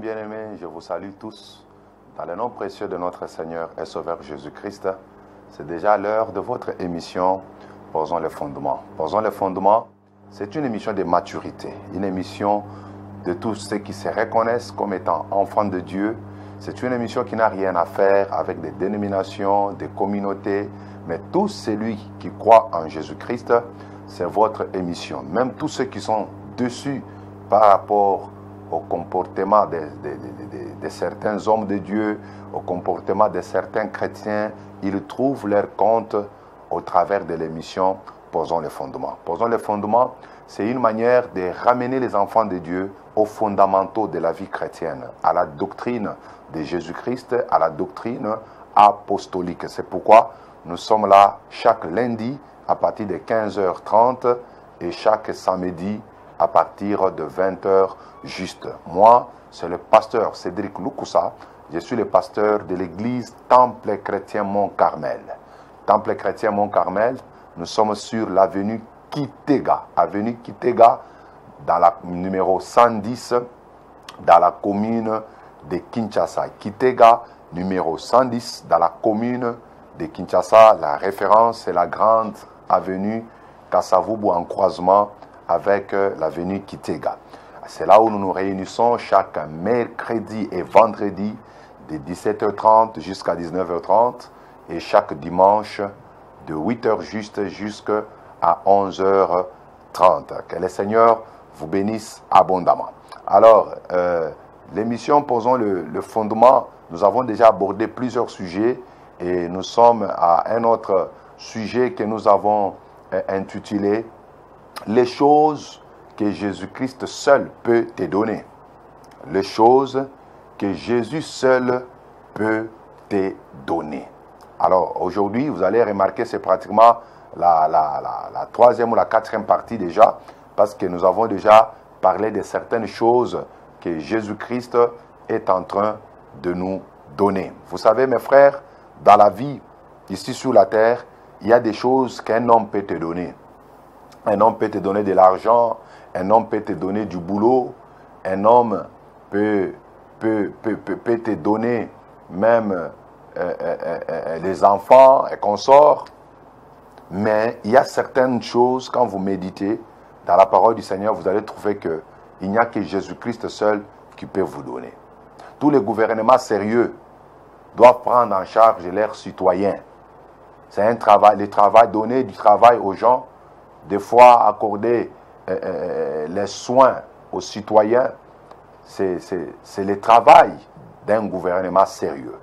bien-aimés, je vous salue tous. Dans le nom précieux de notre Seigneur et Sauveur Jésus-Christ, c'est déjà l'heure de votre émission Posons les fondements. Posons les fondements, c'est une émission de maturité, une émission de tous ceux qui se reconnaissent comme étant enfants de Dieu. C'est une émission qui n'a rien à faire avec des dénominations, des communautés, mais tout celui qui croit en Jésus-Christ, c'est votre émission. Même tous ceux qui sont dessus par rapport au comportement de certains hommes de Dieu, au comportement de certains chrétiens, ils trouvent leur compte au travers de l'émission Posons les fondements. Posons les fondements, c'est une manière de ramener les enfants de Dieu aux fondamentaux de la vie chrétienne, à la doctrine de Jésus-Christ, à la doctrine apostolique. C'est pourquoi nous sommes là chaque lundi à partir de 15h30 et chaque samedi à partir de 20h juste. Moi, c'est le pasteur Cédric Lukusa. Je suis le pasteur de l'église Temple Chrétien Mont-Carmel. Temple Chrétien Mont-Carmel, nous sommes sur l'avenue Kitega. Avenue Kitega, dans la numéro 110, dans la commune de Kinshasa. Kitega, numéro 110, dans la commune de Kinshasa. La référence, c'est la grande avenue Kasavubu en croisement avec l'avenue Kitega. C'est là où nous nous réunissons chaque mercredi et vendredi de 17h30 jusqu'à 19h30 et chaque dimanche de 8h juste jusqu'à 11h30. Que le Seigneur vous bénisse abondamment. Alors, l'émission Posons le fondement, nous avons déjà abordé plusieurs sujets et nous sommes à un autre sujet que nous avons intitulé « Les choses que Jésus-Christ seul peut te donner. » Les choses que Jésus seul peut te donner. Alors, aujourd'hui, vous allez remarquer, c'est pratiquement la troisième ou la quatrième partie déjà, parce que nous avons déjà parlé de certaines choses que Jésus-Christ est en train de nous donner. Vous savez, mes frères, dans la vie, ici sur la terre, il y a des choses qu'un homme peut te donner. Un homme peut te donner de l'argent, un homme peut te donner du boulot, un homme peut te donner même les enfants et consorts. Mais il y a certaines choses, quand vous méditez dans la parole du Seigneur, vous allez trouver qu'il n'y a que Jésus-Christ seul qui peut vous donner. Tous les gouvernements sérieux doivent prendre en charge leurs citoyens. C'est un travail, le travail, donner du travail aux gens, des fois accorder les soins aux citoyens, c'est le travail d'un gouvernement sérieux.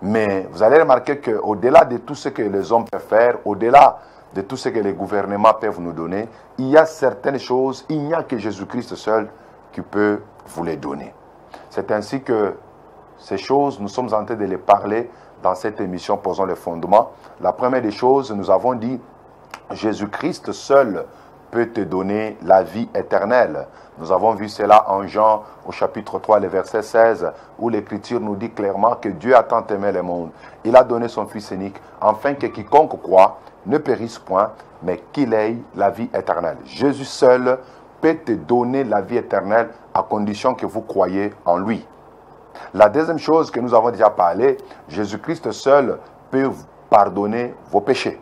Mais vous allez remarquer qu'au-delà de tout ce que les hommes peuvent faire, au-delà de tout ce que les gouvernements peuvent nous donner, il y a certaines choses, il n'y a que Jésus-Christ seul qui peut vous les donner. C'est ainsi que ces choses, nous sommes en train de les parler dans cette émission Posons les fondements. La première des choses, nous avons dit, Jésus-Christ seul peut te donner la vie éternelle. Nous avons vu cela en Jean au chapitre 3, le verset 16, où l'Écriture nous dit clairement que Dieu a tant aimé le monde. Il a donné son Fils unique, afin que quiconque croit ne périsse point, mais qu'il ait la vie éternelle. Jésus seul peut te donner la vie éternelle à condition que vous croyez en lui. La deuxième chose que nous avons déjà parlé, Jésus-Christ seul peut pardonner vos péchés.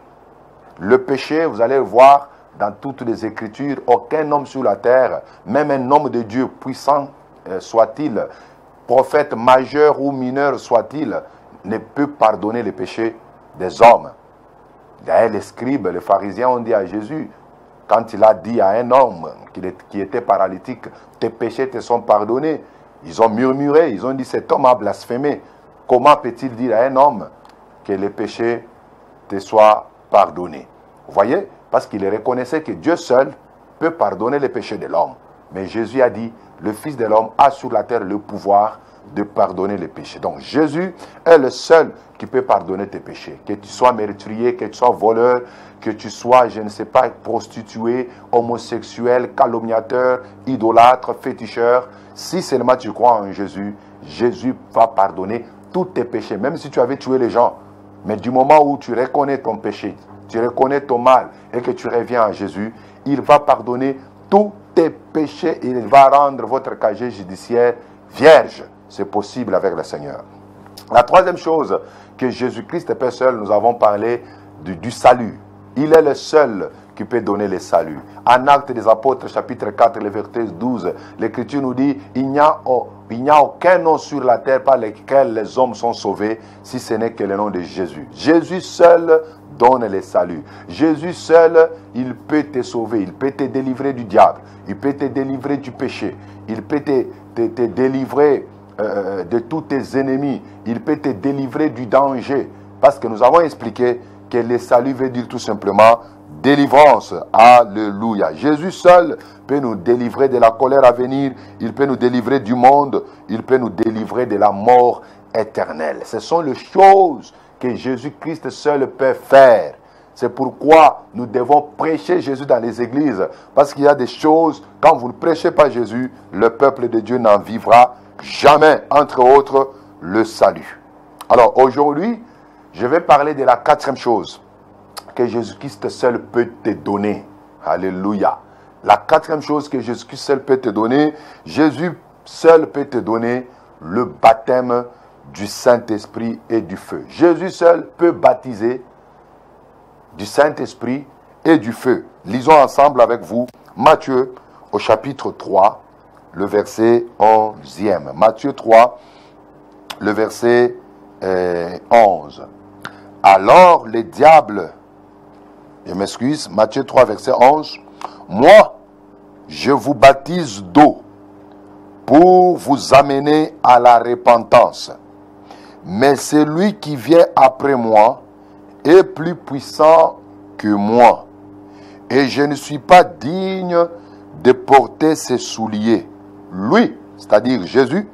Le péché, vous allez le voir dans toutes les Écritures, aucun homme sur la terre, même un homme de Dieu puissant soit-il, prophète majeur ou mineur soit-il, ne peut pardonner les péchés des hommes. D'ailleurs, les scribes, les pharisiens ont dit à Jésus, quand il a dit à un homme qui était paralytique, tes péchés te sont pardonnés, ils ont murmuré, ils ont dit, cet homme a blasphémé. Comment peut-il dire à un homme que les péchés te soient pardonnés? Vous voyez? Parce qu'il reconnaissait que Dieu seul peut pardonner les péchés de l'homme. Mais Jésus a dit, le Fils de l'homme a sur la terre le pouvoir de pardonner les péchés. Donc Jésus est le seul qui peut pardonner tes péchés. Que tu sois meurtrier, que tu sois voleur, que tu sois, je ne sais pas, prostitué, homosexuel, calomniateur, idolâtre, féticheur. Si seulement tu crois en Jésus, Jésus va pardonner tous tes péchés. Même si tu avais tué les gens. Mais du moment où tu reconnais ton péché, tu reconnais ton mal et que tu reviens à Jésus, il va pardonner tous tes péchés et il va rendre votre casier judiciaire vierge. C'est possible avec le Seigneur. La troisième chose que Jésus-Christ fait seul, nous avons parlé du salut. Il est le seul qui peut donner le salut. En Actes des Apôtres, chapitre 4, le verset 12, l'Écriture nous dit, il n'y a aucun nom sur la terre par lequel les hommes sont sauvés, si ce n'est que le nom de Jésus. Jésus seul donne le salut. Jésus seul, il peut te sauver, il peut te délivrer du diable, il peut te délivrer du péché, il peut te délivrer de tous tes ennemis, il peut te délivrer du danger. Parce que nous avons expliqué que le salut veut dire tout simplement délivrance. Alléluia. Jésus seul peut nous délivrer de la colère à venir, il peut nous délivrer du monde, il peut nous délivrer de la mort éternelle. Ce sont les choses que Jésus-Christ seul peut faire. C'est pourquoi nous devons prêcher Jésus dans les églises. Parce qu'il y a des choses, quand vous ne prêchez pas Jésus, le peuple de Dieu n'en vivra jamais. Entre autres, le salut. Alors aujourd'hui, je vais parler de la quatrième chose que Jésus-Christ seul peut te donner. Alléluia. La quatrième chose que Jésus-Christ seul peut te donner, Jésus seul peut te donner le baptême du Saint-Esprit et du feu. Jésus seul peut baptiser du Saint-Esprit et du feu. Lisons ensemble avec vous Matthieu au chapitre 3, le verset 11e. Matthieu 3, le verset 11. Alors les diables, je m'excuse, Matthieu 3, verset 11. Moi, je vous baptise d'eau pour vous amener à la repentance. Mais celui qui vient après moi est plus puissant que moi. Et je ne suis pas digne de porter ses souliers. Lui, c'est-à-dire Jésus,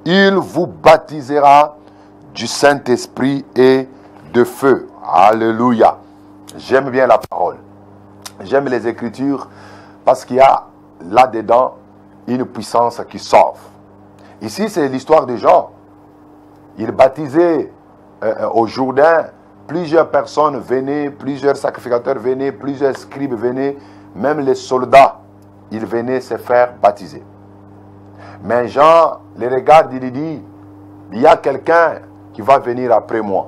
il vous baptisera du Saint-Esprit et de feu. Alléluia. J'aime bien la parole. J'aime les Écritures parce qu'il y a là-dedans une puissance qui sauve. Ici, c'est l'histoire de Jean. Il baptisait au Jourdain. Plusieurs personnes venaient, plusieurs sacrificateurs venaient, plusieurs scribes venaient, même les soldats, ils venaient se faire baptiser. Mais Jean les regarde, il dit, il y a quelqu'un qui va venir après moi.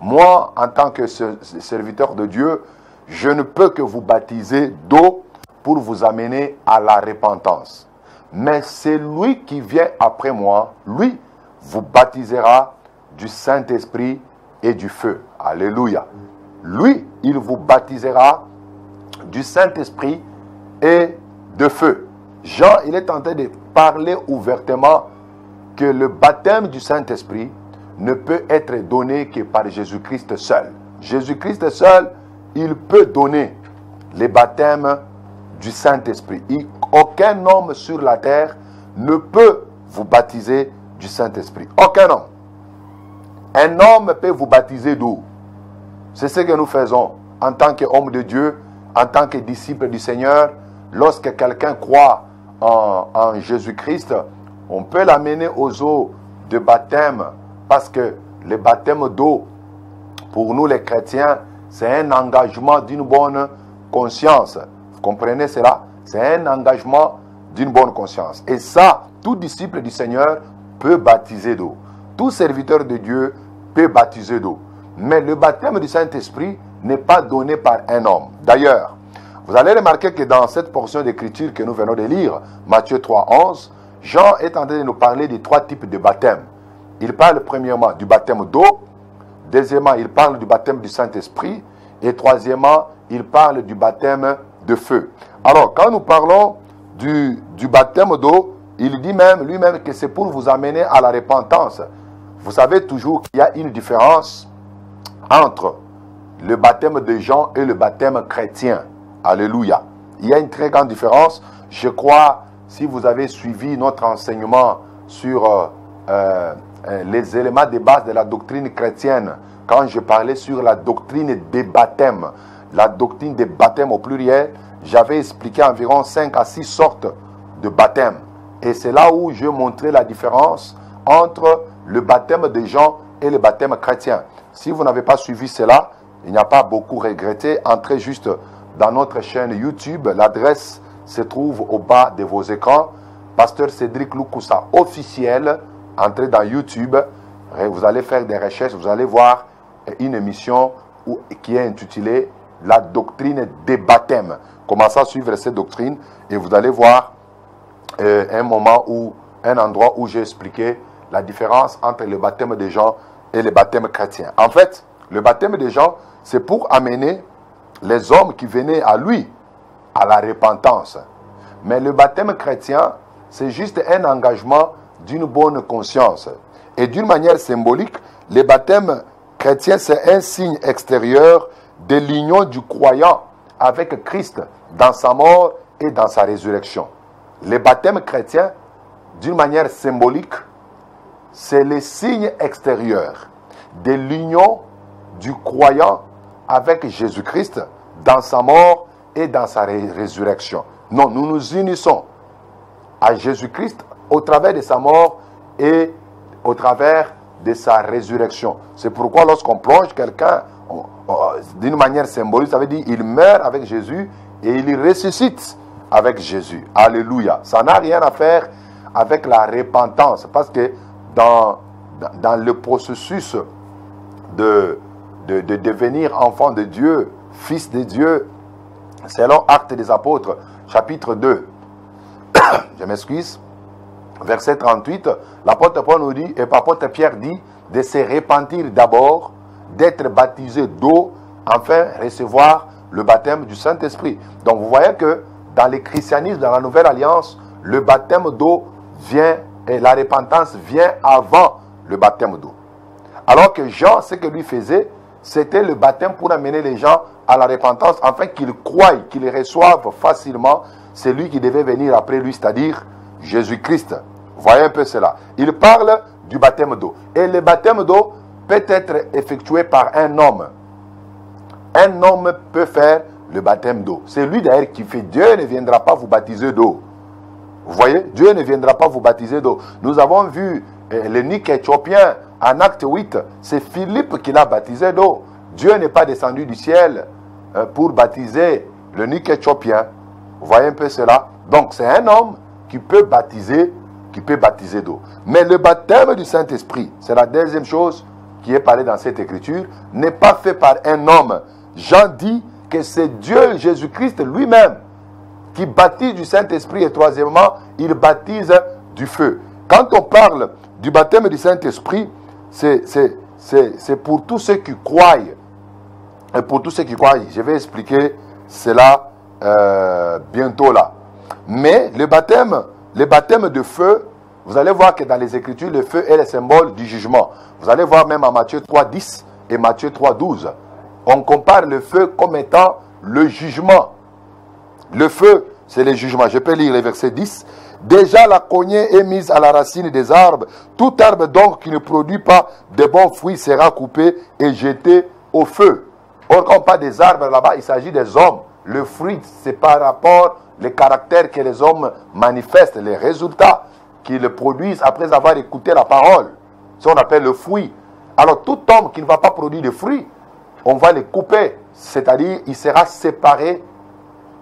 Moi, en tant que serviteur de Dieu, je ne peux que vous baptiser d'eau pour vous amener à la repentance. Mais c'est lui qui vient après moi, lui, vous baptisera du Saint-Esprit et du feu. Alléluia. Lui, il vous baptisera du Saint-Esprit et de feu. Jean, il est en train de parler ouvertement que le baptême du Saint-Esprit ne peut être donné que par Jésus-Christ seul. Jésus-Christ seul, il peut donner le baptême du Saint-Esprit. Aucun homme sur la terre ne peut vous baptiser du Saint-Esprit. Aucun homme. Un homme peut vous baptiser d'eau. C'est ce que nous faisons en tant qu'homme de Dieu, en tant que disciple du Seigneur. Lorsque quelqu'un croit en Jésus-Christ, on peut l'amener aux eaux de baptême parce que le baptême d'eau, pour nous les chrétiens, c'est un engagement d'une bonne conscience. Vous comprenez cela? C'est un engagement d'une bonne conscience. Et ça, tout disciple du Seigneur peut baptiser d'eau. Tout serviteur de Dieu peut baptiser d'eau. Mais le baptême du Saint-Esprit n'est pas donné par un homme. D'ailleurs, vous allez remarquer que dans cette portion d'écriture que nous venons de lire, Matthieu 3, 11, Jean est en train de nous parler de trois types de baptême. Il parle premièrement du baptême d'eau, deuxièmement, il parle du baptême du Saint-Esprit, et troisièmement, il parle du baptême de feu. Alors, quand nous parlons du baptême d'eau, il dit même lui-même que c'est pour vous amener à la repentance. Vous savez toujours qu'il y a une différence entre le baptême de Jean et le baptême chrétien. Alléluia. Il y a une très grande différence. Je crois, si vous avez suivi notre enseignement sur les éléments de base de la doctrine chrétienne, quand je parlais sur la doctrine des baptêmes, la doctrine des baptêmes au pluriel, j'avais expliqué environ 5 à 6 sortes de baptêmes. Et c'est là où je montrais la différence entre le baptême de Jean et le baptême chrétien. Si vous n'avez pas suivi cela, il n'y a pas beaucoup regretté. Entrez juste dans notre chaîne YouTube. L'adresse se trouve au bas de vos écrans. Pasteur Cédric Lukusa officiel. Entrez dans YouTube, vous allez faire des recherches, vous allez voir une émission qui est intitulée La doctrine des baptêmes. Commencez à suivre cette doctrine et vous allez voir un endroit où j'ai expliqué la différence entre le baptême des gens et le baptême chrétien. En fait, le baptême des gens, c'est pour amener les hommes qui venaient à lui à la repentance. Mais le baptême chrétien, c'est juste un engagement d'une bonne conscience. Et d'une manière symbolique, le baptême chrétien, c'est un signe extérieur de l'union du croyant avec Christ dans sa mort et dans sa résurrection. Le baptême chrétien, d'une manière symbolique, c'est le signe extérieur de l'union du croyant avec Jésus-Christ dans sa mort et dans sa résurrection. Non, nous nous unissons à Jésus-Christ au travers de sa mort et au travers de sa résurrection. C'est pourquoi lorsqu'on plonge quelqu'un d'une manière symbolique, ça veut dire qu'il meurt avec Jésus et il ressuscite avec Jésus. Alléluia. Ça n'a rien à faire avec la repentance, parce que dans le processus de devenir enfant de Dieu, fils de Dieu, selon Actes des Apôtres, chapitre 2, je m'excuse, verset 38, l'apôtre Paul nous dit, et l'apôtre Pierre dit, de se repentir d'abord, d'être baptisé d'eau, enfin recevoir le baptême du Saint-Esprit. Donc vous voyez que dans le christianisme, dans la Nouvelle Alliance, le baptême d'eau vient, et la repentance vient avant le baptême d'eau. Alors que Jean, ce que lui faisait, c'était le baptême pour amener les gens à la repentance, afin qu'ils croient, qu'ils reçoivent facilement celui qui devait venir après lui, c'est-à-dire Jésus-Christ. Voyez un peu cela. Il parle du baptême d'eau. Et le baptême d'eau peut être effectué par un homme. Un homme peut faire le baptême d'eau. C'est lui d'ailleurs qui fait. Dieu ne viendra pas vous baptiser d'eau. Vous voyez, Dieu ne viendra pas vous baptiser d'eau. Nous avons vu l'eunuque éthiopien en acte 8. C'est Philippe qui l'a baptisé d'eau. Dieu n'est pas descendu du ciel pour baptiser l'eunuque éthiopien. Vous voyez un peu cela. Donc c'est un homme qui peut baptiser d'eau. Mais le baptême du Saint-Esprit, c'est la deuxième chose qui est parlée dans cette écriture, n'est pas fait par un homme. Jean dit que c'est Dieu, Jésus-Christ lui-même, qui baptise du Saint-Esprit, et troisièmement, il baptise du feu. Quand on parle du baptême du Saint-Esprit, c'est pour tous ceux qui croient. Et pour tous ceux qui croient, je vais expliquer cela bientôt là. Mais le baptême de feu, vous allez voir que dans les Écritures, le feu est le symbole du jugement. Vous allez voir même en Matthieu 3.10 et Matthieu 3.12. On compare le feu comme étant le jugement. Le feu, c'est le jugement. Je peux lire le verset 10. Déjà la cognée est mise à la racine des arbres. Tout arbre donc qui ne produit pas de bons fruits sera coupé et jeté au feu. Or, quand on parle des arbres là-bas, il s'agit des hommes. Le fruit, c'est par rapport au caractère que les hommes manifestent, les résultats qu'ils produisent après avoir écouté la parole. Ça, on appelle le fruit. Alors, tout homme qui ne va pas produire de fruits, on va les couper. C'est-à-dire, il sera séparé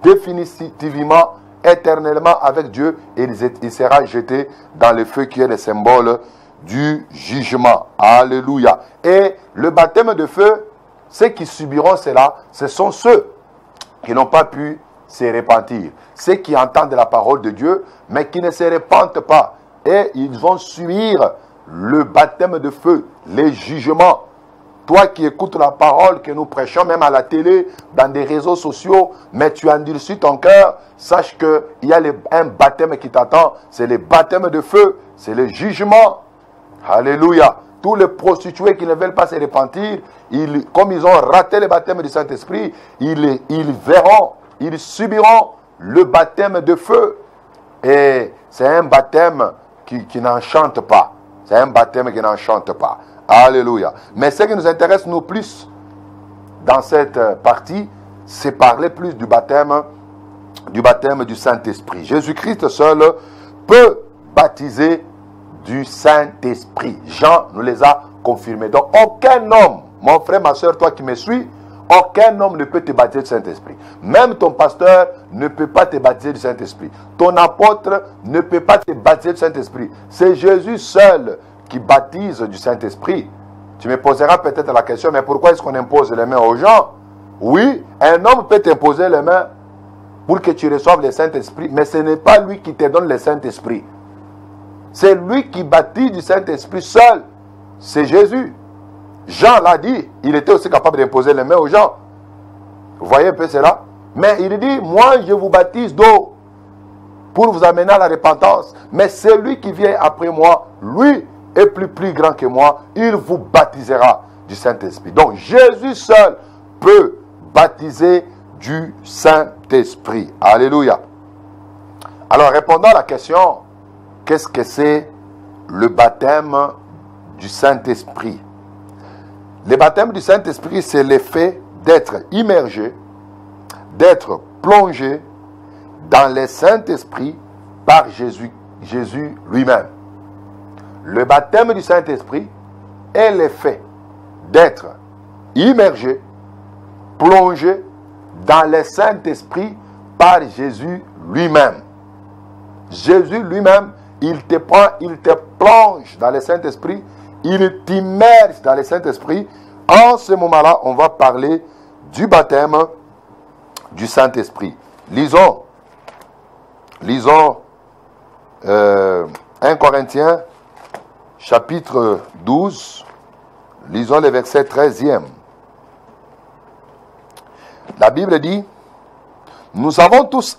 définitivement, éternellement avec Dieu, et il sera jeté dans le feu qui est le symbole du jugement. Alléluia. Et le baptême de feu, ceux qui subiront cela, ce sont ceux qui n'ont pas pu se repentir. Ceux qui entendent la parole de Dieu, mais qui ne se repentent pas. Et ils vont subir le baptême de feu, les jugements. Toi qui écoutes la parole que nous prêchons, même à la télé, dans des réseaux sociaux, mais tu endurcis ton cœur, sache qu'il y a un baptême qui t'attend. C'est le baptême de feu, c'est le jugement. Alléluia. Tous les prostitués qui ne veulent pas se repentir, comme ils ont raté le baptême du Saint-Esprit, ils verront, ils subiront le baptême de feu. Et c'est un baptême qui n'enchante pas. C'est un baptême qui n'enchante pas. Alléluia. Mais ce qui nous intéresse, nous, plus dans cette partie, c'est parler plus du baptême du Saint-Esprit. Jésus-Christ seul peut baptiser du Saint-Esprit. Jean nous les a confirmés. Donc, aucun homme, mon frère, ma soeur, toi qui me suis, Aucun homme ne peut te baptiser du Saint-Esprit. Même ton pasteur ne peut pas te baptiser du Saint-Esprit. Ton apôtre ne peut pas te baptiser du Saint-Esprit. C'est Jésus seul qui baptise du Saint-Esprit. Tu me poseras peut-être la question, mais pourquoi est-ce qu'on impose les mains aux gens? Oui, un homme peut t'imposer les mains pour que tu reçoives le Saint-Esprit, mais ce n'est pas lui qui te donne le Saint-Esprit. C'est lui qui baptise du Saint-Esprit seul. C'est Jésus. Jean l'a dit, il était aussi capable d'imposer les mains aux gens. Vous voyez un peu cela? Mais il dit, moi je vous baptise d'eau pour vous amener à la repentance. Mais celui qui vient après moi, lui est plus grand que moi, il vous baptisera du Saint-Esprit. Donc Jésus seul peut baptiser du Saint-Esprit. Alléluia. Alors répondons à la question, qu'est-ce que c'est le baptême du Saint-Esprit? Le baptême du Saint-Esprit, c'est l'effet d'être immergé, d'être plongé dans le Saint-Esprit par Jésus lui-même. Le baptême du Saint-Esprit est l'effet d'être immergé, plongé dans le Saint-Esprit par Jésus lui-même. Jésus lui-même, il te prend, il te plonge dans le Saint-Esprit, il t'immerge dans le Saint-Esprit. En ce moment-là, on va parler du baptême du Saint-Esprit. Lisons 1 Corinthiens, chapitre 12, lisons le verset 13e. La Bible dit, nous avons tous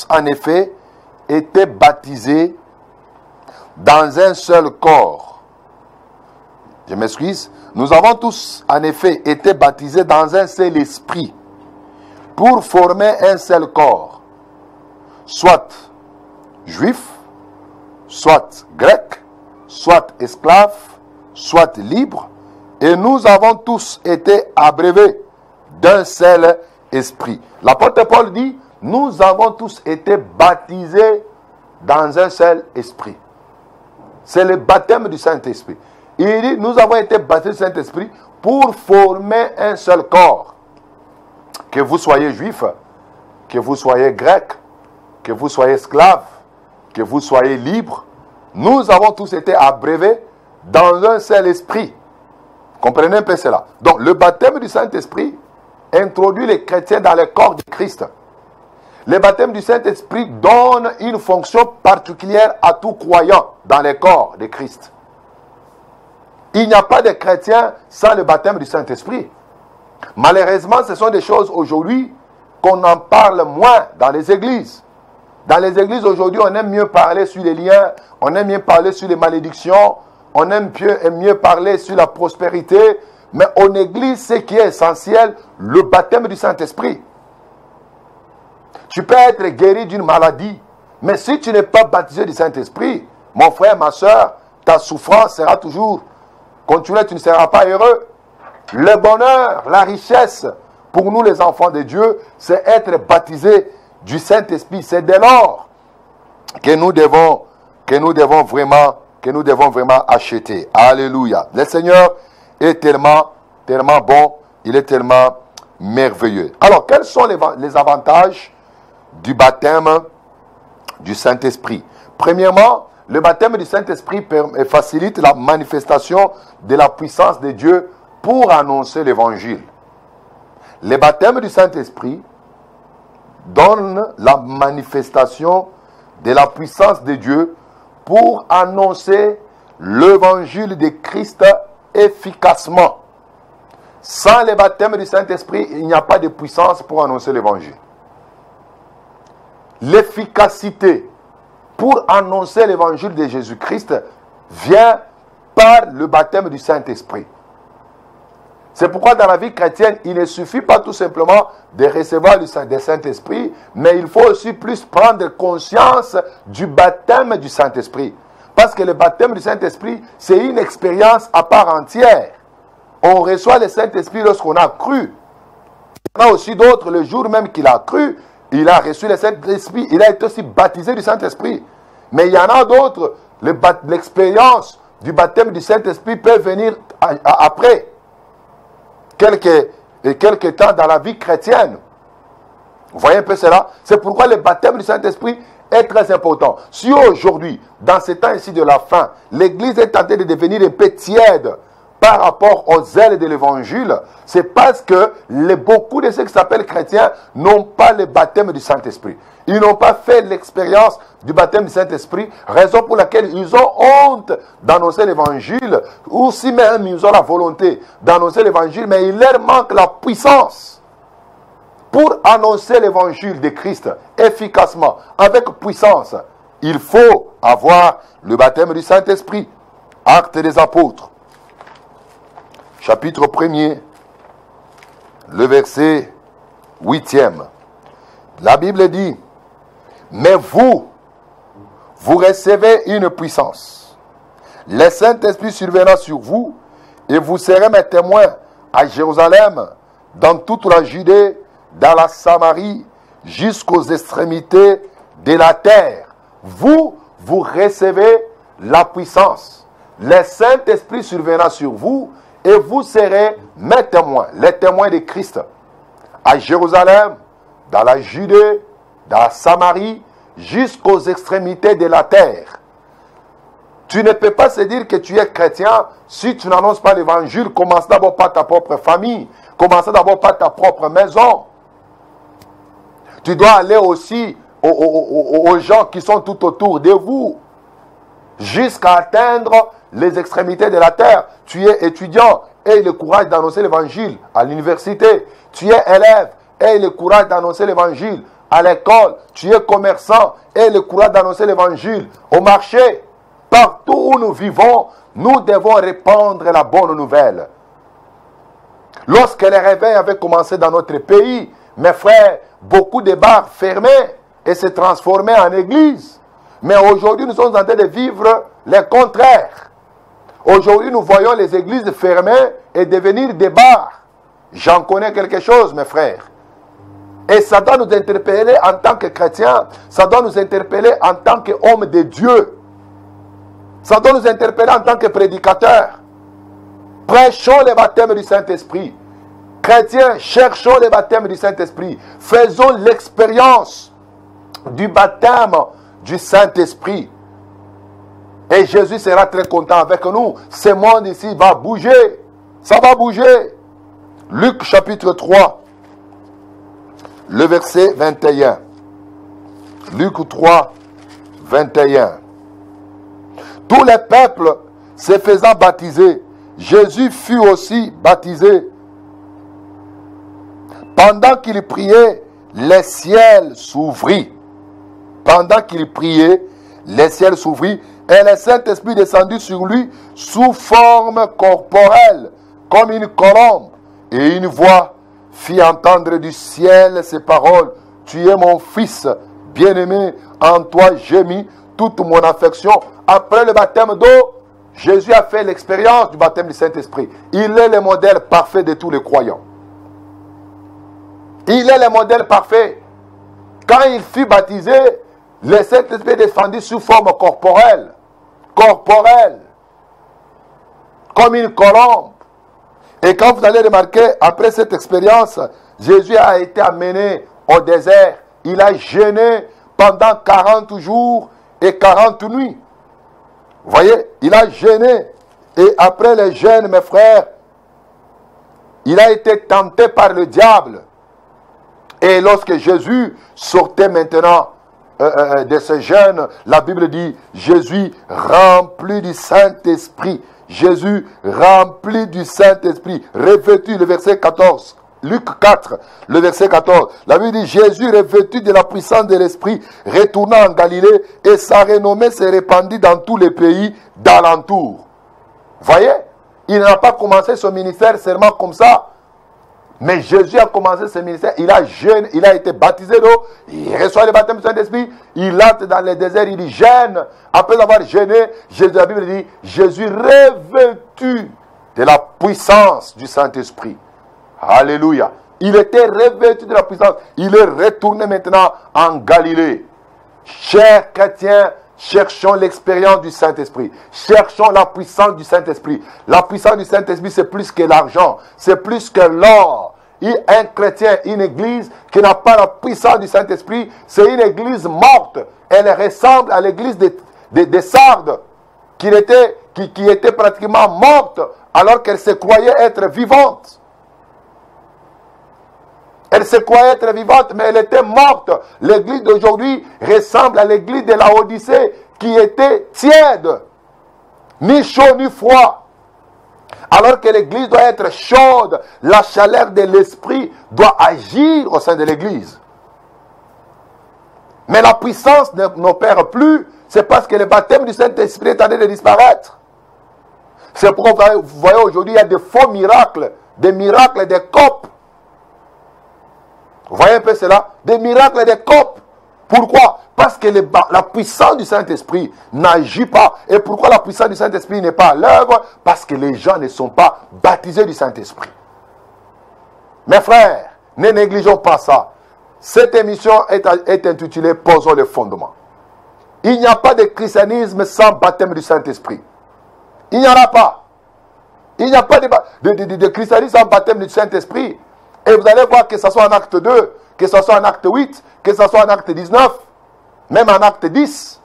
en effet été baptisés dans un seul corps. Je m'excuse. Nous avons tous en effet été baptisés dans un seul esprit pour former un seul corps, soit juif, soit grec, soit esclave, soit libre, et nous avons tous été abreuvés d'un seul esprit. L'apôtre Paul dit, nous avons tous été baptisés dans un seul esprit. C'est le baptême du Saint-Esprit. Il dit, nous avons été baptisés du Saint-Esprit pour former un seul corps. Que vous soyez juif, que vous soyez grec, que vous soyez esclave, que vous soyez libre, nous avons tous été abreuvés dans un seul esprit. Comprenez un peu cela. Donc, le baptême du Saint-Esprit introduit les chrétiens dans le corps de Christ. Le baptême du Saint-Esprit donne une fonction particulière à tout croyant dans le corps de Christ. Il n'y a pas de chrétien sans le baptême du Saint-Esprit. Malheureusement, ce sont des choses aujourd'hui qu'on en parle moins dans les églises. Dans les églises aujourd'hui, on aime mieux parler sur les liens, on aime mieux parler sur les malédictions, on aime mieux parler sur la prospérité. Mais en église, ce qui est essentiel, le baptême du Saint-Esprit. Tu peux être guéri d'une maladie, mais si tu n'es pas baptisé du Saint-Esprit, mon frère, ma soeur, ta souffrance sera toujours continue, tu ne seras pas heureux. Le bonheur, la richesse, pour nous les enfants de Dieu, c'est être baptisé du Saint-Esprit. C'est dès lors que nous devons vraiment acheter. Alléluia. Le Seigneur est tellement bon, il est tellement merveilleux. Alors, quels sont les avantages du baptême du Saint-Esprit? Premièrement, le baptême du Saint-Esprit facilite la manifestation de la puissance de Dieu pour annoncer l'évangile. Le baptême du Saint-Esprit donne la manifestation de la puissance de Dieu pour annoncer l'évangile de Christ efficacement. Sans le baptême du Saint-Esprit, il n'y a pas de puissance pour annoncer l'évangile. L'efficacité pour annoncer l'évangile de Jésus-Christ vient par le baptême du Saint-Esprit. C'est pourquoi dans la vie chrétienne, il ne suffit pas tout simplement de recevoir le Saint-Esprit, mais il faut aussi plus prendre conscience du baptême du Saint-Esprit. Parce que le baptême du Saint-Esprit, c'est une expérience à part entière. On reçoit le Saint-Esprit lorsqu'on a cru. Il y en a aussi d'autres, le jour même qu'il a cru, il a reçu le Saint-Esprit, il a été aussi baptisé du Saint-Esprit. Mais il y en a d'autres, l'expérience du baptême du Saint-Esprit peut venir après. quelque temps dans la vie chrétienne. Vous voyez un peu cela? C'est pourquoi le baptême du Saint-Esprit est très important. Si aujourd'hui, dans ces temps ici de la fin, l'Église est tentée de devenir un peu tiède par rapport aux ailes de l'Évangile, c'est parce que beaucoup de ceux qui s'appellent chrétiens n'ont pas le baptême du Saint-Esprit. Ils n'ont pas fait l'expérience du baptême du Saint-Esprit, raison pour laquelle ils ont honte d'annoncer l'Évangile, ou si même ils ont la volonté d'annoncer l'Évangile, mais il leur manque la puissance pour annoncer l'Évangile de Christ efficacement, avec puissance. Il faut avoir le baptême du Saint-Esprit. Actes des Apôtres, chapitre 1er, le verset 8e. La Bible dit, mais vous recevez une puissance. Le Saint-Esprit surviendra sur vous et vous serez mes témoins à Jérusalem, dans toute la Judée, dans la Samarie, jusqu'aux extrémités de la terre. Vous recevez la puissance. Le Saint-Esprit surviendra sur vous et vous serez mes témoins, les témoins de Christ, à Jérusalem, dans la Judée, dans la Samarie, jusqu'aux extrémités de la terre. Tu ne peux pas se dire que tu es chrétien si tu n'annonces pas l'évangile. Commence d'abord par ta propre famille, commence d'abord par ta propre maison. Tu dois aller aussi aux gens qui sont tout autour de vous, jusqu'à atteindre les extrémités de la terre. Tu es étudiant, aie le courage d'annoncer l'évangile à l'université. Tu es élève, aie le courage d'annoncer l'évangile à l'école. Tu es commerçant, aie le courage d'annoncer l'évangile au marché. Partout où nous vivons, nous devons répandre la bonne nouvelle. Lorsque les réveils avaient commencé dans notre pays, mes frères, beaucoup de bars fermaient et se transformaient en églises. Mais aujourd'hui, nous sommes en train de vivre le contraire. Aujourd'hui, nous voyons les églises fermées et devenir des bars. J'en connais quelque chose, mes frères. Et ça doit nous interpeller en tant que chrétiens. Ça doit nous interpeller en tant qu'hommes de Dieu. Ça doit nous interpeller en tant que prédicateurs. Prêchons le baptême du Saint-Esprit. Chrétiens, cherchons le baptême du Saint-Esprit. Faisons l'expérience du baptême du Saint-Esprit. Et Jésus sera très content avec nous. Ce monde ici va bouger. Ça va bouger. Luc chapitre 3, le verset 21. Luc 3, 21. Tous les peuples se faisant baptiser, Jésus fut aussi baptisé. Pendant qu'il priait, le ciel s'ouvrit. Pendant qu'il priait, le ciel s'ouvrit et le Saint-Esprit descendit sur lui sous forme corporelle, comme une colombe. Et une voix fit entendre du ciel ces paroles. Tu es mon fils bien-aimé, en toi j'ai mis toute mon affection. Après le baptême d'eau, Jésus a fait l'expérience du baptême du Saint-Esprit. Il est le modèle parfait de tous les croyants. Il est le modèle parfait. Quand il fut baptisé, le Saint-Esprit descendit sous forme corporelle. Corporelle. Comme une colombe. Et quand vous allez remarquer, après cette expérience, Jésus a été amené au désert. Il a jeûné pendant 40 jours et 40 nuits. Vous voyez, il a jeûné. Et après le jeûne, mes frères, il a été tenté par le diable. Et lorsque Jésus sortait maintenant de ce jeûne, la Bible dit, Jésus rempli du Saint-Esprit. Jésus rempli du Saint-Esprit, revêtu, le verset 14. Luc 4, le verset 14. La Bible dit, Jésus revêtu de la puissance de l'Esprit, retourna en Galilée et sa renommée s'est répandue dans tous les pays d'alentour. Voyez, il n'a pas commencé son ministère seulement comme ça. Mais Jésus a commencé ce ministère, il a jeûné, il a été baptisé d'eau, il reçoit le baptême du Saint-Esprit, il entre dans le désert, il jeûne. Après avoir jeûné, la Bible dit, Jésus revêtu de la puissance du Saint-Esprit. Alléluia. Il était revêtu de la puissance. Il est retourné maintenant en Galilée. Chers chrétiens, cherchons l'expérience du Saint-Esprit. Cherchons la puissance du Saint-Esprit. La puissance du Saint-Esprit, c'est plus que l'argent. C'est plus que l'or. Un chrétien, une église qui n'a pas la puissance du Saint-Esprit, c'est une église morte. Elle ressemble à l'église des Sardes, qui était pratiquement morte alors qu'elle se croyait être vivante. Elle se croyait être vivante, mais elle était morte. L'église d'aujourd'hui ressemble à l'église de la Odyssée qui était tiède, ni chaud ni froid. Alors que l'église doit être chaude, la chaleur de l'esprit doit agir au sein de l'église. Mais la puissance n'opère plus, c'est parce que le baptême du Saint-Esprit est en train de disparaître. C'est pourquoi vous voyez aujourd'hui, il y a des faux miracles, des copes. Vous voyez un peu cela? Des miracles des copes. Pourquoi? Parce que la puissance du Saint-Esprit n'agit pas. Et pourquoi la puissance du Saint-Esprit n'est pas à l'œuvre? Parce que les gens ne sont pas baptisés du Saint-Esprit. Mes frères, ne négligeons pas ça. Cette émission est intitulée « Posons les fondements ». Il n'y a pas de christianisme sans baptême du Saint-Esprit. Il n'y en a pas. Il n'y a pas de christianisme sans baptême du Saint-Esprit. Et vous allez voir que ce soit en acte 2, que ce soit en acte 8, que ce soit en acte 19, même en acte 10.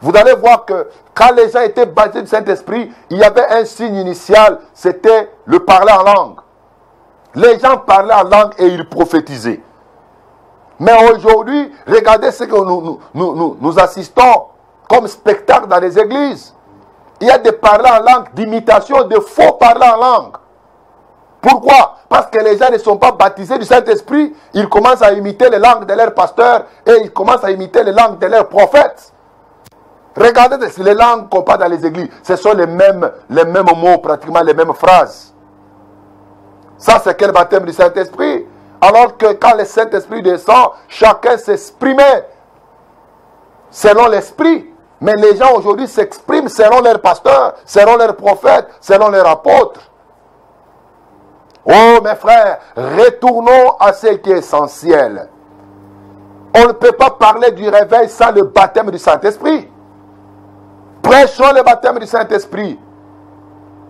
Vous allez voir que quand les gens étaient baptisés du Saint-Esprit, il y avait un signe initial, c'était le parler en langue. Les gens parlaient en langue et ils prophétisaient. Mais aujourd'hui, regardez ce que nous assistons comme spectacle dans les églises. Il y a des parlers en langue d'imitation, de faux parlers en langue. Pourquoi? Parce que les gens ne sont pas baptisés du Saint-Esprit. Ils commencent à imiter les langues de leurs pasteurs et ils commencent à imiter les langues de leurs prophètes. Regardez les langues qu'on parle dans les églises. Ce sont les mêmes mots, pratiquement les mêmes phrases. Ça, c'est quel baptême du Saint-Esprit? Alors que quand le Saint-Esprit descend, chacun s'exprimait selon l'Esprit. Mais les gens aujourd'hui s'expriment selon leurs pasteurs, selon leurs prophètes, selon leurs apôtres. Oh mes frères, retournons à ce qui est essentiel. On ne peut pas parler du réveil sans le baptême du Saint-Esprit. Prêchons le baptême du Saint-Esprit.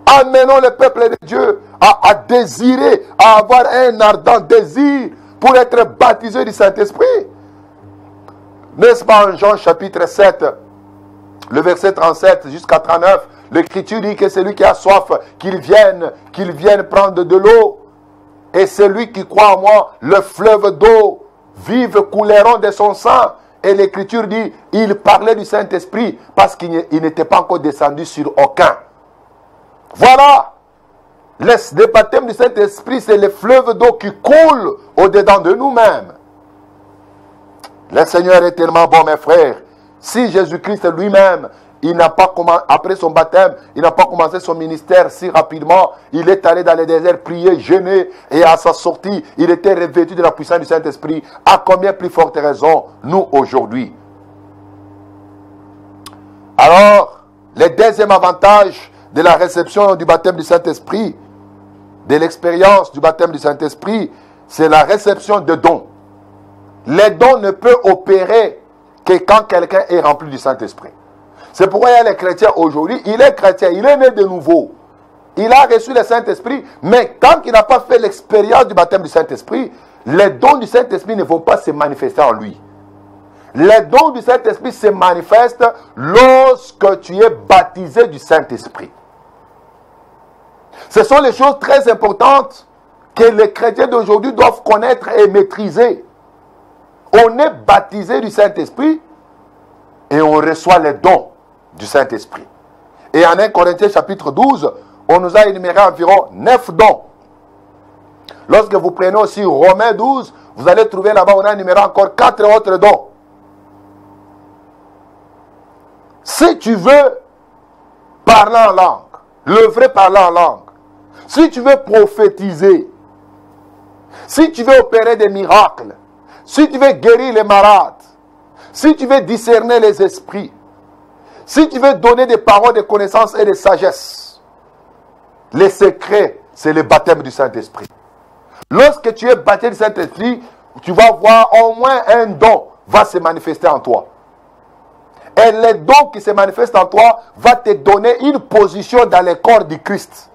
Amenons le peuple de Dieu à désirer, à avoir un ardent désir pour être baptisé du Saint-Esprit. N'est-ce pas en Jean chapitre 7, le verset 37 jusqu'à 39, l'Écriture dit que celui qui a soif, qu'il vienne prendre de l'eau. Et celui qui croit en moi, le fleuve d'eau vive couleront de son sang. Et l'Écriture dit, il parlait du Saint-Esprit parce qu'il n'était pas encore descendu sur aucun. Voilà. Le baptême du Saint-Esprit, c'est le fleuve d'eau qui coule au-dedans de nous-mêmes. Le Seigneur est tellement bon, mes frères. Si Jésus-Christ lui-même, après son baptême, il n'a pas commencé son ministère si rapidement. Il est allé dans le désert, prier, jeûner. Et à sa sortie, il était revêtu de la puissance du Saint-Esprit. À combien plus forte raison, nous, aujourd'hui? Alors, le deuxième avantage de la réception du baptême du Saint-Esprit, de l'expérience du baptême du Saint-Esprit, c'est la réception de dons. Les dons ne peuvent opérer que quand quelqu'un est rempli du Saint-Esprit. C'est pourquoi il y a les chrétiens aujourd'hui. Il est chrétien, il est né de nouveau. Il a reçu le Saint-Esprit, mais tant qu'il n'a pas fait l'expérience du baptême du Saint-Esprit, les dons du Saint-Esprit ne vont pas se manifester en lui. Les dons du Saint-Esprit se manifestent lorsque tu es baptisé du Saint-Esprit. Ce sont les choses très importantes que les chrétiens d'aujourd'hui doivent connaître et maîtriser. On est baptisé du Saint-Esprit et on reçoit les dons du Saint-Esprit. Et en 1 Corinthiens chapitre 12, on nous a énuméré environ 9 dons. Lorsque vous prenez aussi Romains 12, vous allez trouver là-bas, on a énuméré encore 4 autres dons. Si tu veux parler en langue, le vrai parler en langue, si tu veux prophétiser, si tu veux opérer des miracles, si tu veux guérir les malades, si tu veux discerner les esprits, si tu veux donner des paroles de connaissance et de sagesse, les secrets, c'est le baptême du Saint-Esprit. Lorsque tu es baptisé du Saint-Esprit, tu vas voir au moins un don va se manifester en toi. Et les dons qui se manifestent en toi va te donner une position dans le corps du Christ.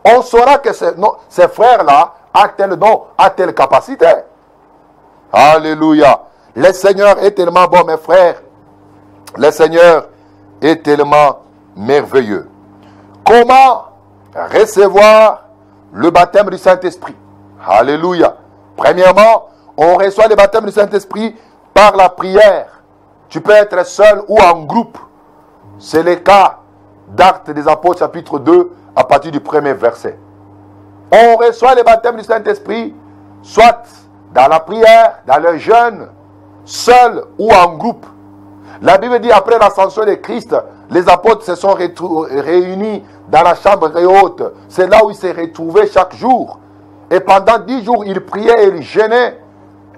On saura que ces frères-là a tel don, a telle capacité. Alléluia. Le Seigneur est tellement bon, mes frères. Le Seigneur est tellement merveilleux. Comment recevoir le baptême du Saint-Esprit? Alléluia. Premièrement, on reçoit le baptême du Saint-Esprit par la prière. Tu peux être seul ou en groupe. C'est le cas d'Actes des Apôtres chapitre 2 à partir du premier verset. On reçoit le baptême du Saint-Esprit soit dans la prière, dans le jeûne, seul ou en groupe. La Bible dit après l'ascension de Christ, les apôtres se sont réunis dans la chambre haute. C'est là où ils se retrouvaient chaque jour. Et pendant 10 jours, ils priaient et ils jeûnaient.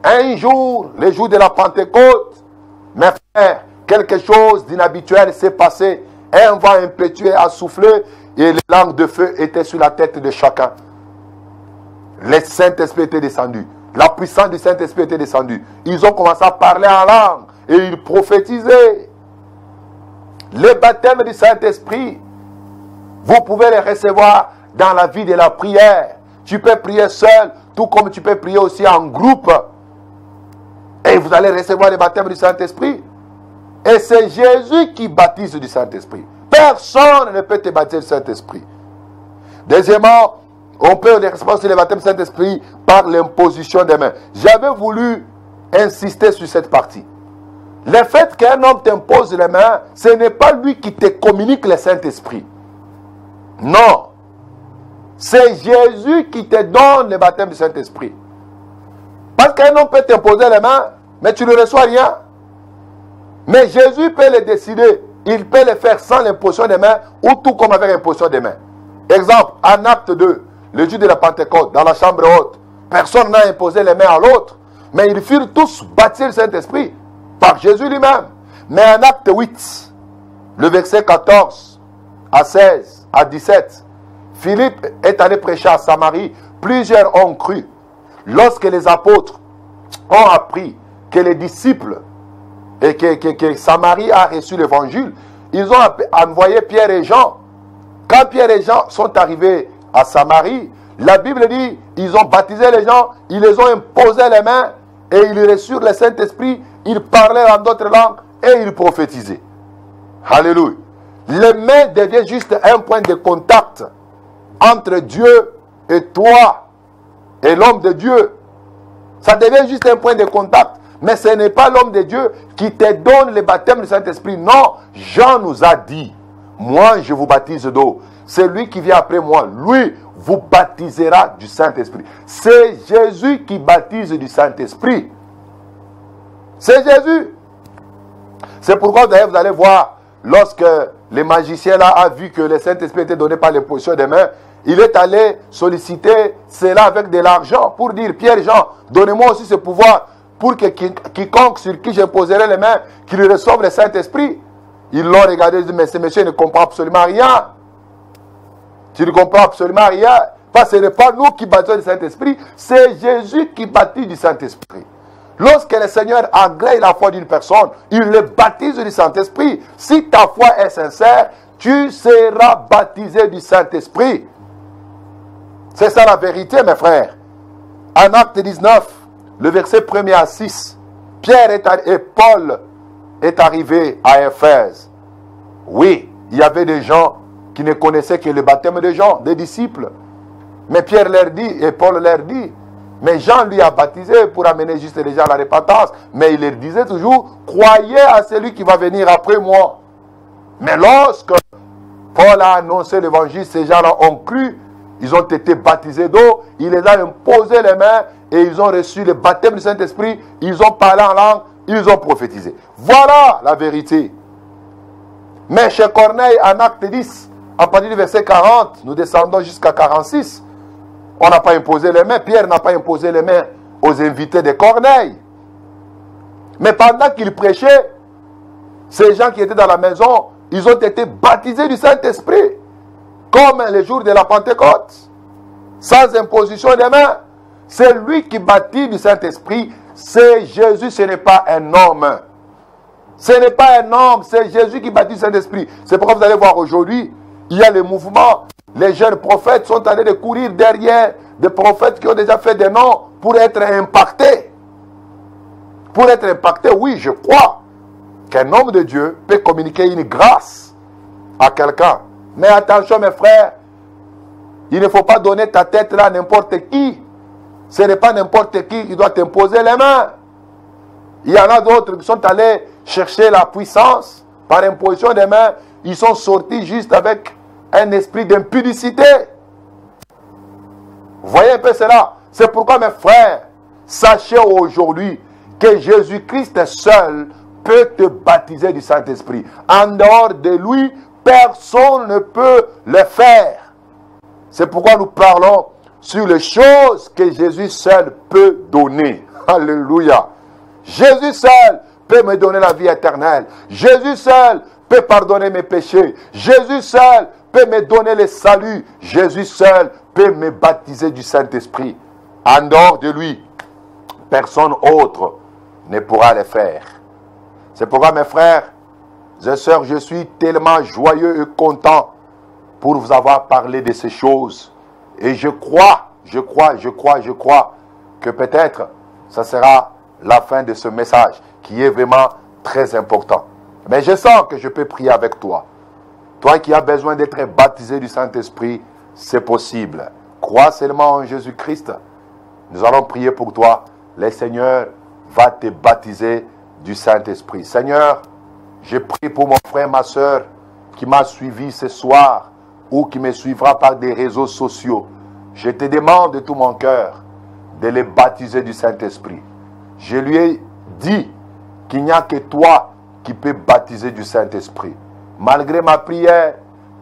Un jour, le jour de la Pentecôte, mes frères, quelque chose d'inhabituel s'est passé. Un vent impétueux a soufflé et les langues de feu étaient sur la tête de chacun. Le Saint-Esprit était descendu. La puissance du Saint-Esprit était descendue. Ils ont commencé à parler en langue et ils prophétisaient. Le baptême du Saint-Esprit, vous pouvez le recevoir dans la vie de la prière. Tu peux prier seul, tout comme tu peux prier aussi en groupe. Et vous allez recevoir le baptême du Saint-Esprit. Et c'est Jésus qui baptise du Saint-Esprit. Personne ne peut te baptiser du Saint-Esprit. Deuxièmement, on peut recevoir le baptême du Saint-Esprit par l'imposition des mains. J'avais voulu insister sur cette partie. Le fait qu'un homme t'impose les mains, ce n'est pas lui qui te communique le Saint-Esprit. Non. C'est Jésus qui te donne le baptême du Saint-Esprit. Parce qu'un homme peut t'imposer les mains, mais tu ne reçois rien. Mais Jésus peut le décider. Il peut le faire sans l'imposition des mains ou tout comme avec l'imposition des mains. Exemple, en acte 2, le jour de la Pentecôte, dans la chambre haute, personne n'a imposé les mains à l'autre, mais ils furent tous baptisés du Saint-Esprit par Jésus lui-même. Mais en acte 8, le verset 14 à 16 à 17, Philippe est allé prêcher à Samarie. Plusieurs ont cru. Lorsque les apôtres ont appris que les disciples et que Samarie a reçu l'évangile, ils ont envoyé Pierre et Jean. Quand Pierre et Jean sont arrivés à Samarie, la Bible dit, ils ont baptisé les gens, ils les ont imposé les mains et ils reçurent le Saint-Esprit, ils parlaient en d'autres langues et ils prophétisaient. Alléluia. Les mains deviennent juste un point de contact entre Dieu et toi et l'homme de Dieu. Ça devient juste un point de contact. Mais ce n'est pas l'homme de Dieu qui te donne le baptême du Saint-Esprit. Non, Jean nous a dit, moi je vous baptise d'eau. C'est lui qui vient après moi. Lui vous baptisera du Saint-Esprit. C'est Jésus qui baptise du Saint-Esprit. C'est Jésus. C'est pourquoi d'ailleurs vous allez voir, lorsque le magicien là a vu que le Saint-Esprit était donné par l'imposition des mains, il est allé solliciter cela avec de l'argent pour dire, Pierre et Jean, donnez-moi aussi ce pouvoir pour que quiconque sur qui j'imposerai les mains, qu'il reçoive le Saint-Esprit. Ils l'ont regardé et dit, mais ce monsieur ne comprend absolument rien. Tu ne comprends absolument rien. Parce que ce n'est pas nous qui baptisons du Saint-Esprit, c'est Jésus qui baptise du Saint-Esprit. Lorsque le Seigneur agrée la foi d'une personne, il le baptise du Saint-Esprit. Si ta foi est sincère, tu seras baptisé du Saint-Esprit. C'est ça la vérité, mes frères. En Acte 19, le verset 1er à 6, Pierre et Paul est arrivé à Éphèse. Oui, il y avait des gens qui ne connaissaient que le baptême de Jean, des disciples. Mais Pierre leur dit, et Paul leur dit, mais Jean lui a baptisé pour amener juste les gens à la repentance. Mais il leur disait toujours, croyez à celui qui va venir après moi. Mais lorsque Paul a annoncé l'évangile, ces gens-là ont cru, ils ont été baptisés d'eau, il les a imposé les mains et ils ont reçu le baptême du Saint-Esprit, ils ont parlé en langue, ils ont prophétisé. Voilà la vérité. Mais chez Corneille, en acte 10, à partir du verset 40, nous descendons jusqu'à 46, on n'a pas imposé les mains, Pierre n'a pas imposé les mains aux invités de Corneille. Mais pendant qu'il prêchait, ces gens qui étaient dans la maison, ils ont été baptisés du Saint-Esprit, comme le jour de la Pentecôte, sans imposition des mains. C'est lui qui baptise du Saint-Esprit, c'est Jésus, ce n'est pas un homme. Ce n'est pas un homme, c'est Jésus qui baptise le Saint-Esprit. C'est pourquoi vous allez voir aujourd'hui, il y a les mouvements. Les jeunes prophètes sont allés de courir derrière des prophètes qui ont déjà fait des noms pour être impactés. Pour être impactés, oui, je crois qu'un homme de Dieu peut communiquer une grâce à quelqu'un. Mais attention mes frères, il ne faut pas donner ta tête là à n'importe qui. Ce n'est pas n'importe qui doit t'imposer les mains. Il y en a d'autres qui sont allés chercher la puissance par imposition des mains. Ils sont sortis juste avec un esprit d'impudicité. Vous voyez un peu cela? C'est pourquoi mes frères, sachez aujourd'hui que Jésus-Christ seul peut te baptiser du Saint-Esprit. En dehors de lui, personne ne peut le faire. C'est pourquoi nous parlons sur les choses que Jésus seul peut donner. Alléluia. Jésus seul peut me donner la vie éternelle. Jésus seul peut pardonner mes péchés. Jésus seul peut me donner le salut. Jésus seul peut me baptiser du Saint-Esprit. En dehors de lui, personne autre ne pourra le faire. C'est pourquoi mes frères et sœurs, je suis tellement joyeux et content pour vous avoir parlé de ces choses. Et je crois que peut-être ça sera la fin de ce message qui est vraiment très important. Mais je sens que je peux prier avec toi. Toi qui as besoin d'être baptisé du Saint-Esprit, c'est possible. Crois seulement en Jésus-Christ. Nous allons prier pour toi. Le Seigneur va te baptiser du Saint-Esprit. Seigneur, je prie pour mon frère, ma soeur qui m'a suivi ce soir ou qui me suivra par des réseaux sociaux. Je te demande de tout mon cœur de les baptiser du Saint-Esprit. Je lui ai dit qu'il n'y a que toi qui peux baptiser du Saint-Esprit. Malgré ma prière,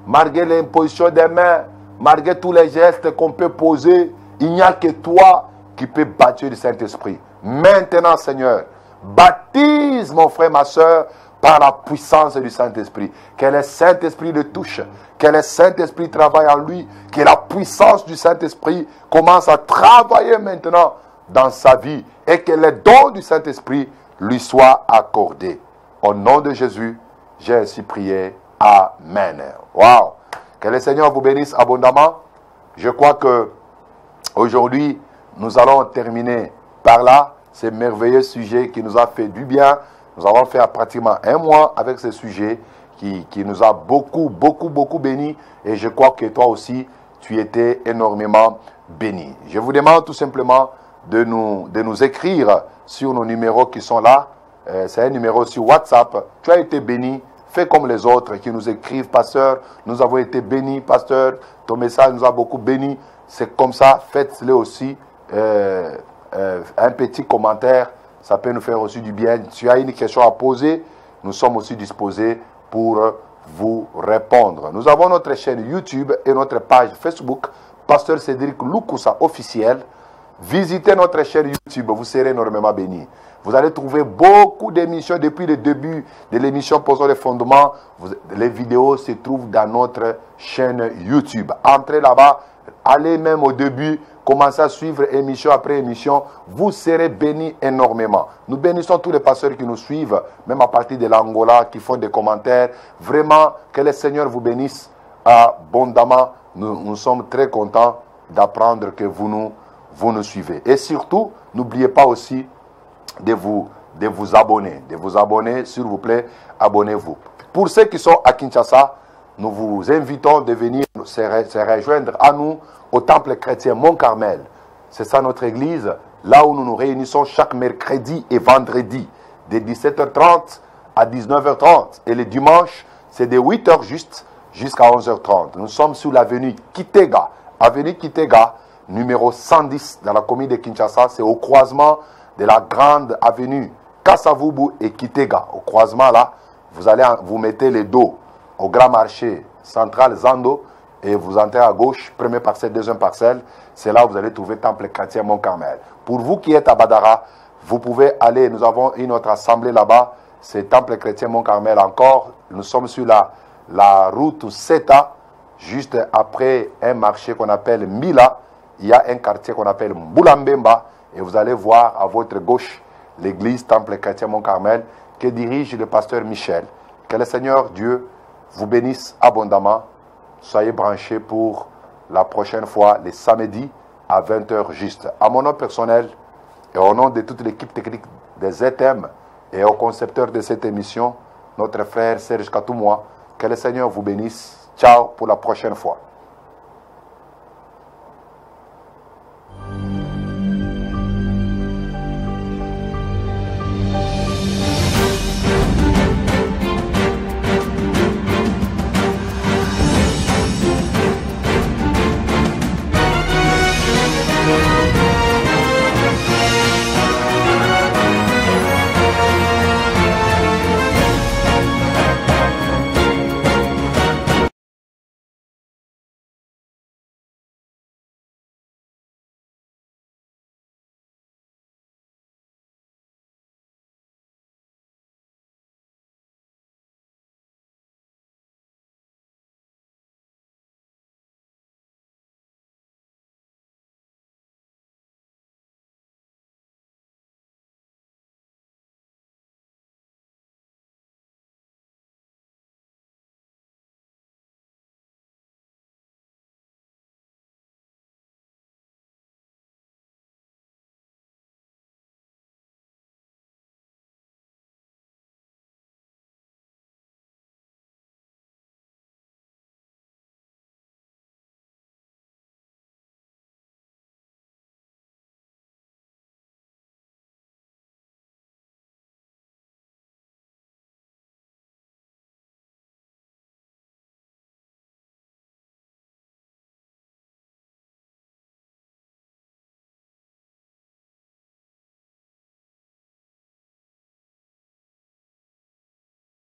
malgré l'imposition des mains, malgré tous les gestes qu'on peut poser, il n'y a que toi qui peux baptiser du Saint-Esprit. Maintenant, Seigneur, baptise mon frère, ma soeur, par la puissance du Saint-Esprit. Que le Saint-Esprit le touche, que le Saint-Esprit travaille en lui, que la puissance du Saint-Esprit commence à travailler maintenant dans sa vie et que les dons du Saint-Esprit lui soient accordés. Au nom de Jésus, j'ai ainsi prié. Amen. Wow. Que le Seigneur vous bénisse abondamment. Je crois que aujourd'hui, nous allons terminer par là ce merveilleux sujet qui nous a fait du bien. Nous avons fait pratiquement un mois avec ce sujet qui nous a beaucoup béni. Et je crois que toi aussi, tu étais énormément béni. Je vous demande tout simplement de nous écrire sur nos numéros qui sont là. C'est un numéro sur WhatsApp. Tu as été béni. Fais comme les autres qui nous écrivent. Pasteur, nous avons été bénis. Pasteur, ton message nous a beaucoup bénis. C'est comme ça. Faites-le aussi. Un petit commentaire. Ça peut nous faire aussi du bien. Si tu as une question à poser, nous sommes aussi disposés pour vous répondre. Nous avons notre chaîne YouTube et notre page Facebook, Pasteur Cédric Lukusa officiel. Visitez notre chaîne YouTube, vous serez énormément bénis. Vous allez trouver beaucoup d'émissions depuis le début de l'émission Posons les fondements. Les vidéos se trouvent dans notre chaîne YouTube. Entrez là-bas, allez même au début, commencez à suivre émission après émission. Vous serez bénis énormément. Nous bénissons tous les pasteurs qui nous suivent, même à partir de l'Angola, qui font des commentaires. Vraiment, que le Seigneur vous bénisse abondamment. Nous sommes très contents d'apprendre que vous nous suivez. Et surtout, n'oubliez pas aussi de vous abonner. De vous abonner, s'il vous plaît, abonnez-vous. Pour ceux qui sont à Kinshasa, nous vous invitons de venir se rejoindre à nous au Temple chrétien Mont-Carmel. C'est ça notre église, là où nous nous réunissons chaque mercredi et vendredi, de 17h30 à 19h30. Et le dimanche, c'est de 8h juste jusqu'à 11h30. Nous sommes sur l'avenue Kitega. Avenue Kitega, numéro 110 dans la commune de Kinshasa. C'est au croisement de la grande avenue Kassavubu et Kitega. Au croisement là, vous mettez les dos au grand marché central Zando et vous entrez à gauche, première parcelle, deuxième parcelle. C'est là où vous allez trouver Temple chrétien Mont-Carmel. Pour vous qui êtes à Badara, vous pouvez aller, nous avons une autre assemblée là-bas, c'est Temple chrétien Mont-Carmel encore. Nous sommes sur la route Seta, juste après un marché qu'on appelle Mila. Il y a un quartier qu'on appelle Mbulambemba et vous allez voir à votre gauche l'église Temple chrétien Mont-Carmel que dirige le pasteur Michel. Que le Seigneur Dieu vous bénisse abondamment. Soyez branchés pour la prochaine fois, les samedis à 20 h juste. À mon nom personnel et au nom de toute l'équipe technique des ZM et au concepteur de cette émission, notre frère Serge Katoumoua, que le Seigneur vous bénisse. Ciao pour la prochaine fois.